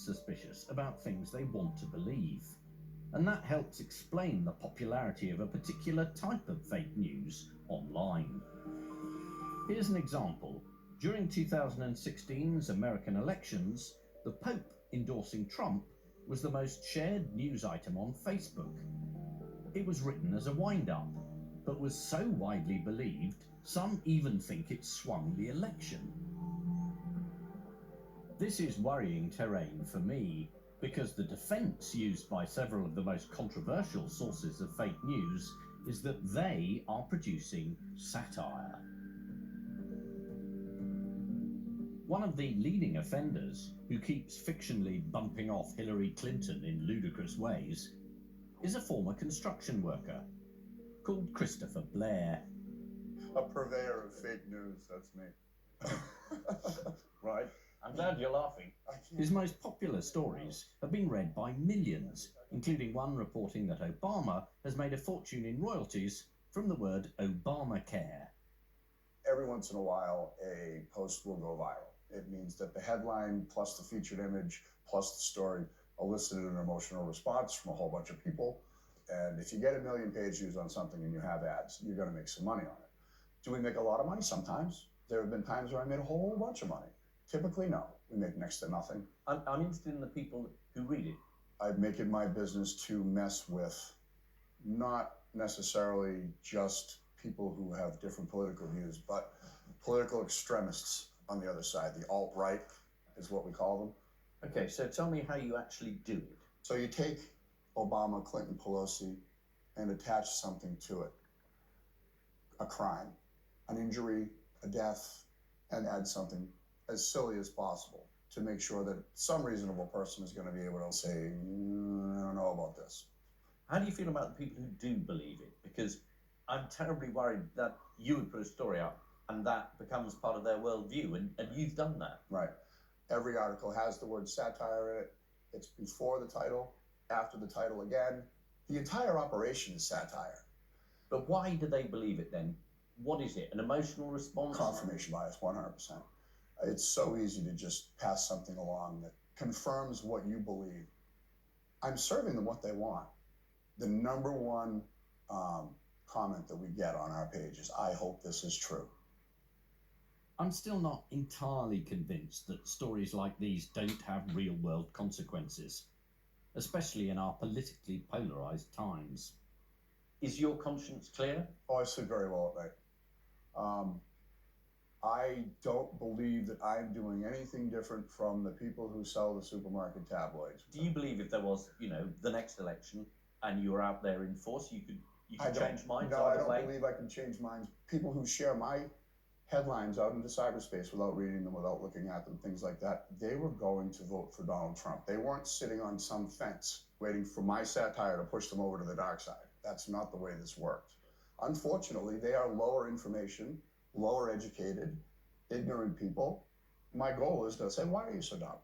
suspicious about things they want to believe. And that helps explain the popularity of a particular type of fake news online. Here's an example. During 2016's American elections, the Pope endorsing Trump was the most shared news item on Facebook. It was written as a wind-up, but was so widely believed, some even think it swung the election. This is worrying terrain for me, because the defence used by several of the most controversial sources of fake news is that they are producing satire. One of the leading offenders, who keeps fictionally bumping off Hillary Clinton in ludicrous ways, is a former construction worker called Christopher Blair. A purveyor of fake news, that's me. Right, I'm glad you're laughing. His most popular stories have been read by millions, including one reporting that Obama has made a fortune in royalties from the word Obamacare. Every once in a while, a post will go viral. It means that the headline plus the featured image plus the story elicited an emotional response from a whole bunch of people. And if you get 1 million page views on something and you have ads, you're going to make some money on it. Do we make a lot of money? Sometimes. There have been times where I made a whole bunch of money. Typically, no. We make next to nothing. I'm interested in the people who read it. I make it my business to mess with not necessarily just people who have different political views, but political extremists on the other side. The alt-right is what we call them. Okay, so tell me how you actually do it. So you take Obama, Clinton, Pelosi, and attach something to it. A crime, an injury, a death, and add something as silly as possible to make sure that some reasonable person is going to be able to say, I don't know about this. How do you feel about the people who do believe it? Because I'm terribly worried that you would put a story up and that becomes part of their worldview, and you've done that. Right. Every article has the word satire in it. It's before the title, after the title again. The entire operation is satire. But why do they believe it then? What is it? An emotional response? Confirmation bias, 100%. It's so easy to just pass something along that confirms what you believe. I'm serving them what they want. The number one comment that we get on our page is, I hope this is true. I'm still not entirely convinced that stories like these don't have real-world consequences, especially in our politically polarized times. Is your conscience clear? Oh, I sleep very well at night. I don't believe that I'm doing anything different from the people who sell the supermarket tabloids. Do you believe if there was, the next election and you were out there in force, you could change minds? No, I don't believe I can change minds. People who share my headlines out into cyberspace without reading them, without looking at them, things like that, they were going to vote for Donald Trump. They weren't sitting on some fence waiting for my satire to push them over to the dark side. That's not the way this worked. Unfortunately, they are lower information, lower educated, ignorant people. My goal is to say, why are you so dumb?